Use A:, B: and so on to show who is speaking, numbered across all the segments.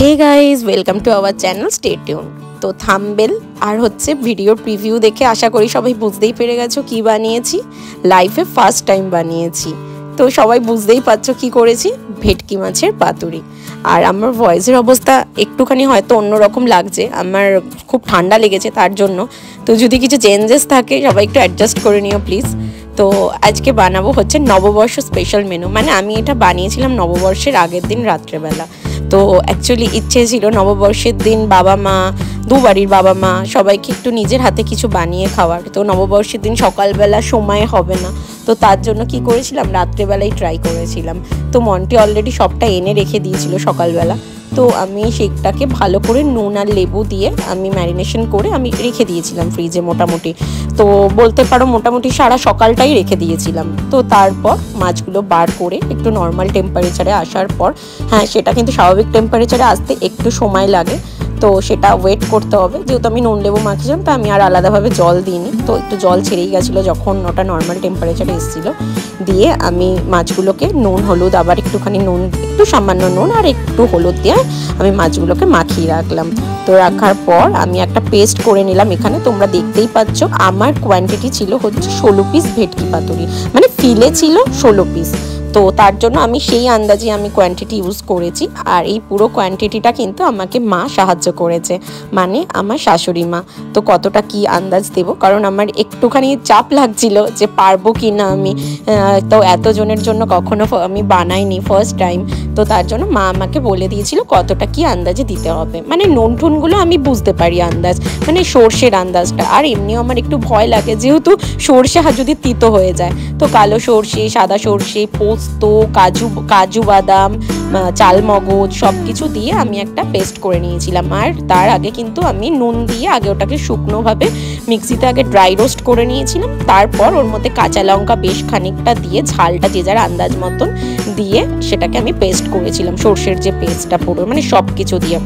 A: Hey guys welcome to our channel stay tune. तो thumbnail আর হচ্ছে ভিডিওর প্রিভিউ দেখে আশা করি সবাই বুঝতেই পেরে গেছো কি বানিয়েছি। লাইফে ফার্স্ট টাইম বানিয়েছি, তো সবাই বুঝতেই পারছো কি করেছি, ভেটকি মাছের পাতুরি। আর আমার ভয়েসের অবস্থা একটুখানি হয়তো অন্যরকম লাগছে, আমার খুব ঠান্ডা লেগেছে তার জন্য। তো যদি কিছু চেঞ্জেস থাকে সবাই একটু অ্যাডজাস্ট করে নিও প্লিজ। তো আজকে বানাবো হচ্ছে নববর্ষ স্পেশাল মেনু, মানে আমি এটা বানিয়েছিলাম নববর্ষের আগের দিন রাত্রেবেলা। তো অ্যাকচুয়ালি ইচ্ছে ছিল নববর্ষের দিন বাবা মা, দু বাড়ির বাবা মা সবাইকে একটু নিজের হাতে কিছু বানিয়ে খাওয়ার। তো নববর্ষের দিন সকালবেলা সময় হবে না, তো তার জন্য কি করেছিলাম রাত্রেবেলাই ট্রাই করেছিলাম। তো মন্টি অলরেডি সবটা এনে রেখে দিয়েছিল সকালবেলা। তো আমি সেটাকে ভালো করে নুন আর লেবু দিয়ে আমি ম্যারিনেশন করে আমি রেখে দিয়েছিলাম ফ্রিজে মোটামুটি। তো বলতে পারো মোটামুটি সারা সকালটাই রেখে দিয়েছিলাম। তো তারপর মাছগুলো বার করে একটু নর্মাল টেম্পারেচারে আসার পর, হ্যাঁ সেটা কিন্তু স্বাভাবিক টেম্পারেচারে আসতে একটু সময় লাগে, তো সেটা ওয়েট করতে হবে। যেহেতু আমি নুন লেবু মাখিয়েছিলাম তো আমি আর আলাদাভাবে জল দিইনি, তো একটু জল ছেড়েই গেছিলো যখন ওটা নর্মাল টেম্পারেচারে এসেছিলো। দিয়ে আমি মাছগুলোকে নুন হলুদ আবার একটুখানি নুন, একটু সামান্য নুন আর একটু হলুদ দিয়ে আমি মাছগুলোকে মাখিয়ে রাখলাম। তো রাখার পর আমি একটা পেস্ট করে নিলাম। এখানে তোমরা দেখতেই পাচ্ছ আমার কোয়ান্টিটি ছিল হচ্ছে 16 পিস ভেটকি পাতুরি, মানে ফিলে ছিল 16 পিস। তো তার জন্য আমি সেই আন্দাজে আমি কোয়ান্টিটি ইউজ করেছি। আর এই পুরো কোয়ান্টিটিটা কিন্তু আমাকে মা সাহায্য করেছে, মানে আমার শাশুড়ি মা। তো কতটা কি আন্দাজ দেব, কারণ আমার একটুখানি চাপ লাগছিল যে পারবো কি না আমি। তো এতজনের জন্য কখনো আমি বানাইনি, ফার্স্ট টাইম। তো তার জন্য মা আমাকে বলে দিয়েছিল কতটা কি আন্দাজে দিতে হবে। মানে নুন টুনগুলো আমি বুঝতে পারি আন্দাজ, মানে সর্ষের আন্দাজটা। আর এমনিও আমার একটু ভয় লাগে যেহেতু সর্ষে যদি তিতো হয়ে যায়। তো কালো সর্ষে, সাদা সর্ষে, পোস্ত, কাজু বাদাম, চালমগজ সব কিছু দিয়ে আমি একটা পেস্ট করে নিয়েছিলাম। আর তার আগে কিন্তু আমি নুন দিয়ে আগে ওটাকে শুকনোভাবে মিক্সিতে আগে ড্রাই রোস্ট করে নিয়েছিলাম। তারপর ওর মধ্যে কাঁচা লঙ্কা বেশ খানিকটা দিয়ে, ঝালটা যে যার আন্দাজ মতন দিয়ে সেটাকে আমি পেস্ট করেছিলাম, সর্ষের যে পেস্টটা পুরো মানে সব কিছু দিয়ে।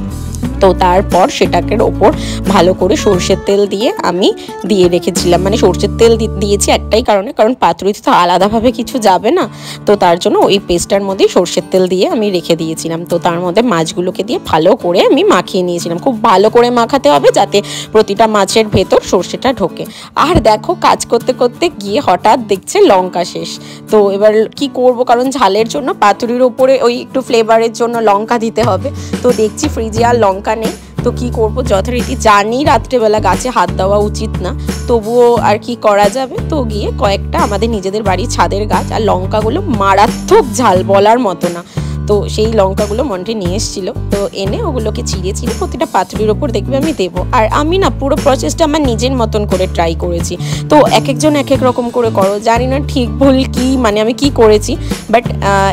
A: তো তারপর সেটাকে ওপর ভালো করে সর্ষের তেল দিয়ে আমি দিয়ে রেখেছিলাম। মানে সর্ষের তেল দিয়েছি একটাই কারণে, কারণ পাতুরিতে তো আলাদাভাবে কিছু যাবে না, তো তার জন্য ওই পেস্টটার মধ্যেই সর্ষের তেল দিয়ে আমি রেখে দিয়েছিলাম। তো তার মধ্যে মাছগুলোকে দিয়ে ভালো করে আমি মাখিয়ে নিয়েছিলাম। খুব ভালো করে মাখাতে হবে যাতে প্রতিটা মাছের ভেতর সর্ষেটা ঢোকে। আর দেখো কাজ করতে করতে গিয়ে হঠাৎ দেখছে লঙ্কা শেষ। তো এবার কি করব, কারণ ঝালের জন্য পাতুরির ওপরে ওই একটু ফ্লেভারের জন্য লঙ্কা দিতে হবে। তো দেখছি ফ্রিজে আর লঙ্কা নেই, তো কি করব, যথারীতি জানি রাত্রেবেলা গাছে হাত দেওয়া উচিত না, তবুও আর কি করা যাবে। তো গিয়ে কয়েকটা আমাদের নিজেদের বাড়ির ছাদের গাছ, আর লঙ্কাগুলো মারাত্মক ঝাল বলার মতো না। তো সেই লঙ্কাগুলো মন্টি নিয়ে এসেছিলো, তো এনে ওগুলোকে চিড়ে প্রতিটা পাতুরির ওপর দেখবে আমি দেবো। আর আমি না পুরো প্রসেসটা আমার নিজের মতন করে ট্রাই করেছি। তো এক একজন এক এক রকম করে করো, জানি না ঠিক ভুল কি, মানে আমি কি করেছি। বাট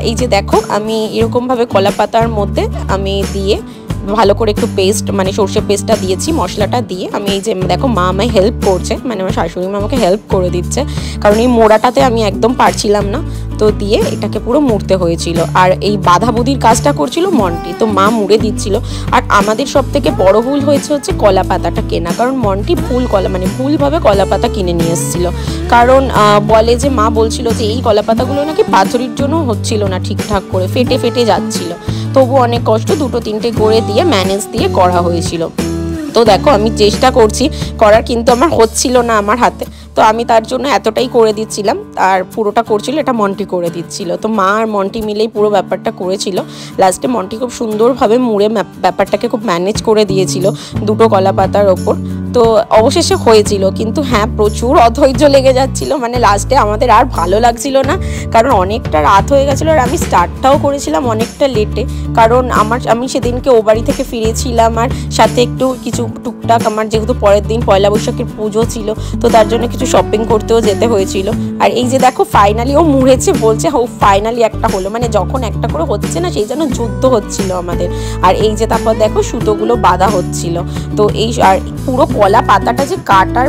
A: এই যে দেখো আমি এরকমভাবে কলা পাতার মধ্যে আমি দিয়ে ভালো করে একটু পেস্ট, মানে সর্ষে পেস্টটা দিয়েছি, মশলাটা দিয়ে আমি এই যে দেখো মা আমায় হেল্প করছে, মানে আমার শাশুড়ি মা আমাকে হেল্প করে দিচ্ছে, কারণ এই মোড়াটাতে আমি একদম পারছিলাম না। তো দিয়ে এটাকে পুরো মুড়তে হয়েছিল। আর এই বাঁধাবুদির কাজটা করছিল মন্টি, তো মা মুড়ে দিচ্ছিল। আর আমাদের সব থেকে বড় ভুল হয়েছে হচ্ছে কলা পাতাটা কেনা, কারণ মন্টি ভুলভাবে কলা পাতা কিনে নিয়ে এসেছিল। কারণ বলে যে মা বলছিল যে এই কলা পাতাগুলো নাকি পাথরির জন্য হচ্ছিল না ঠিকঠাক করে, ফেটে ফেটে যাচ্ছিল। তবু অনেক কষ্ট 2-3টে গড়ে দিয়ে ম্যানেজ দিয়ে করা হয়েছিল। তো দেখো আমি চেষ্টা করছি করার, কিন্তু আমার হচ্ছিল না আমার হাতে। তো আমি তার জন্য এতটাই করে দিচ্ছিলাম, আর পুরোটা করছিল এটা মন্টি করে দিচ্ছিল। তো মা আর মন্টি মিলেই পুরো ব্যাপারটা করেছিল। লাস্টে মন্টি খুব সুন্দরভাবে মুড়ে ব্যাপারটাকে খুব ম্যানেজ করে দিয়েছিল 2টো কলা পাতার ওপর। তো অবশেষে হয়েছিল, কিন্তু হ্যাঁ প্রচুর অধৈর্য লেগে যাচ্ছিল, মানে লাস্টে আমাদের আর ভালো লাগছিল না, কারণ অনেকটা রাত হয়ে গেছিলো। আর আমি স্টার্টটাও করেছিলাম অনেকটা লেটে, কারণ আমি সেদিনকে ও বাড়ি থেকে ফিরেছিলাম, আর সাথে একটু কিছু টুকটাক আমার যেহেতু পরের দিন পয়লা বৈশাখের পুজো ছিল, তো তার জন্য কিছু শপিং করতেও যেতে হয়েছিল। আর এই যে দেখো ফাইনালি ও মুড়েছে, বলছে ও ফাইনালি একটা হলো, মানে যখন একটা করে হচ্ছে না সেই জন্য যুদ্ধ হচ্ছিল আমাদের। আর এই যে তারপর দেখো সুতোগুলো বাঁধা হচ্ছিল। তো এই আর পুরো কলা পাতাটা যে কাটার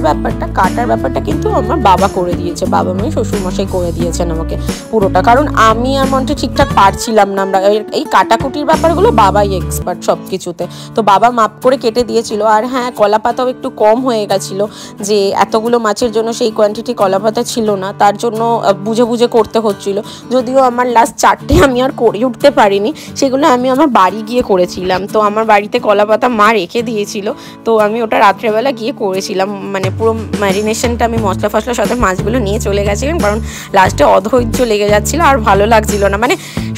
A: ব্যাপারটা কিন্তু আমার বাবা করে দিয়েছে, বাবা মানে শ্বশুরমশাই করে দিয়েছেন আমাকে পুরোটা, কারণ আমি আর মনটা ঠিকঠাক পারছিলাম না। আমরা এই কাটাকুটির ব্যাপারগুলো বাবাই এক্সপার্ট সব কিছুতে, তো বাবা মাপ করে কেটে দিয়েছিল। আর হ্যাঁ হ্যাঁ কলা পাতাও একটু কম হয়ে গেছিলো, যে এতগুলো মাছের জন্য সেই কোয়ান্টিটি কলা পাতা ছিল না, তার জন্য বুঝে বুঝে করতে হচ্ছিল। যদিও আমার লাস্ট 4টে আমি আর করে উঠতে পারিনি, সেগুলো আমি আমার বাড়ি গিয়ে করেছিলাম। তো আমার বাড়িতে কলা পাতা মা রেখে দিয়েছিল, তো আমি ওটা রাত্রেবেলা গিয়ে করেছিলাম। মানে পুরো ম্যারিনেশনটা আমি মশলা ফসলার সাথে মাছগুলো নিয়ে চলে গেছিলাম, কারণ লাস্টে অধৈর্য লেগে যাচ্ছিলো আর ভালো লাগছিল না। মানে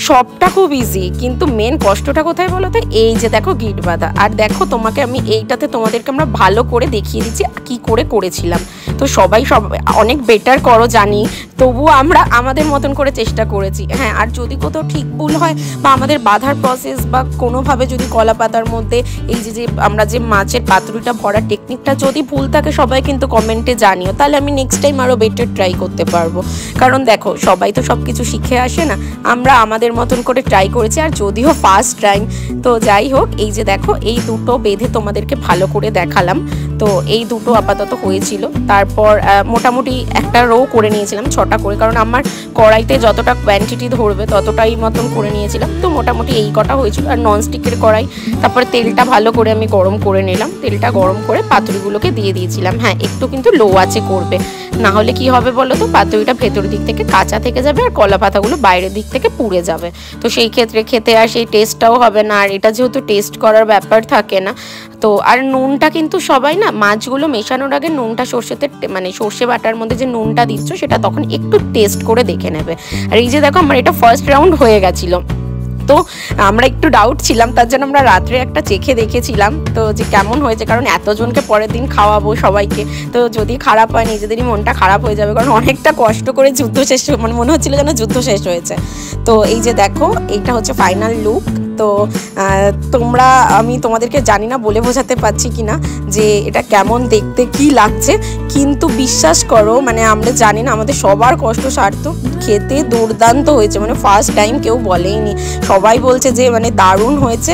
A: সবটা খুব ইজি, কিন্তু মেন কষ্টটা কোথায় বলো তো, এই যে দেখো গিট বাঁধা। আর দেখো তোমাকে আমি এইটাতে তোমাদেরকে আমরা ভালো করে দেখিয়ে দিচ্ছি কি করে করেছিলাম। তো সবাই অনেক বেটার করো জানি, তবুও আমরা আমাদের মতন করে চেষ্টা করেছি। হ্যাঁ, আর যদি কোথাও ঠিক ভুল হয় বা আমাদের বাঁধার প্রসেস বা কোনোভাবে যদি কলা পাতার মধ্যে এই যে আমরা যে মাছের পাতুরিটা ভরার টেকনিকটা যদি ভুল থাকে, সবাই কিন্তু কমেন্টে জানিও, তাহলে আমি নেক্সট টাইম আরও বেটার ট্রাই করতে পারবো। কারণ দেখো সবাই তো সব কিছু শিখে আসে না, আমরা আমাদের মতন করে ট্রাই করেছি। আর যদিও ফার্স্ট টাইম, তো যাই হোক, এই যে দেখো এই দুটো বেঁধে তোমাদেরকে ভালো করে দেখালাম। তো এই দুটো আপাতত হয়েছিল। তারপর মোটামুটি একটা রো করে নিয়েছিলাম 6টা করে, কারণ আমার কড়াইতে যতটা কোয়ান্টিটি ধরবে ততটাই মতন করে নিয়েছিলাম। তো মোটামুটি এই কটা হয়েছিল। আর ননস্টিকের কড়াই, তারপরে তেলটা ভালো করে আমি গরম করে নিলাম। তেলটা গরম করে পাতুরিগুলোকে দিয়ে দিয়েছিলাম। হ্যাঁ, একটু কিন্তু লো আঁচে করবে, না হলে কি হবে বলো তো, পাতুরিটা ভেতর দিক থেকে কাঁচা থেকে যাবে আর কলা পাতাগুলো বাইরের দিক থেকে পুড়ে যাবে। তো সেই ক্ষেত্রে খেতে আর সেই টেস্টটাও হবে না। আর এটা যেহেতু টেস্ট করার ব্যাপার থাকে না, তো আর নুনটা কিন্তু সবাই না মাছগুলো মেশানোর আগে নুনটা মানে সর্ষে বাটার মধ্যে যে নুনটা দিচ্ছ সেটা তখন একটু টেস্ট করে দেখে নেবে। আর এই যে দেখো আমার এটা ফার্স্ট রাউন্ড হয়ে গেছিলো, তো আমরা একটু ডাউট ছিলাম, তার জন্য আমরা রাত্রে একটা চেখে দেখেছিলাম তো যে কেমন হয়েছে, কারণ এতজনকে পরের দিন খাওয়াবো সবাইকে, তো যদি খারাপ হয় নিজেদেরই মনটা খারাপ হয়ে যাবে, কারণ অনেকটা কষ্ট করে যুদ্ধ শেষ, মানে মনে হচ্ছিল যেন যুদ্ধ শেষ হয়েছে। তো এই যে দেখো এইটা হচ্ছে ফাইনাল লুক। তো আমি তোমাদেরকে জানি না বলে বোঝাতে পারছি কি না যে এটা কেমন দেখতে কি লাগছে, কিন্তু বিশ্বাস করো মানে আমরা জানি না, আমাদের সবার কষ্ট সার্থক। খেতে দুর্দান্ত হয়েছে, মানে ফার্স্ট টাইম কেউ বলেইনি, সবাই বলছে যে মানে দারুণ হয়েছে।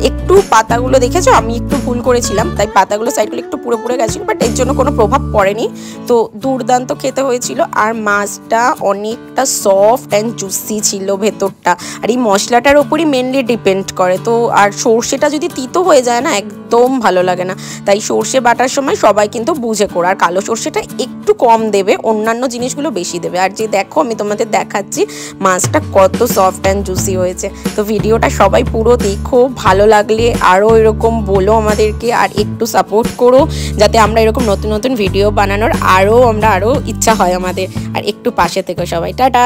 A: একটু পাতাগুলো দেখেছো আমি একটু ভুল করেছিলাম, তাই পাতাগুলো সাইডগুলো একটু পুরো পুরো গেছিলো, বাট এর জন্য কোনো প্রভাব পড়েনি। তো দুর্দান্ত খেতে হয়েছিল। আর মাছটা অনেকটা সফট অ্যান্ড জুসি ছিল ভেতরটা, আর এই মশলাটার ওপরই মেনলি ডিপেন্ড করে। তো আর সর্ষেটা যদি তিতো হয়ে যায় না, একদম ভালো লাগে না। তাই সর্ষে বাটার সময় সবাই কিন্তু বুঝে করো, আর কালো সর্ষেটা একটু কম দেবে, অন্যান্য জিনিসগুলো বেশি দেবে। আর যে দেখো আমি তোমাদের দেখাচ্ছি মাছটা কত সফট অ্যান্ড জুসি হয়েছে। তো ভিডিওটা সবাই পুরো দেখো, ভালো লাগলে আরও এরকম বলো আমাদেরকে, আর একটু সাপোর্ট করো যাতে আমরা এরকম নতুন নতুন ভিডিও বানানোর আরও ইচ্ছা হয় আমাদের। আর একটু পাশে থেকো সবাই। টাটা।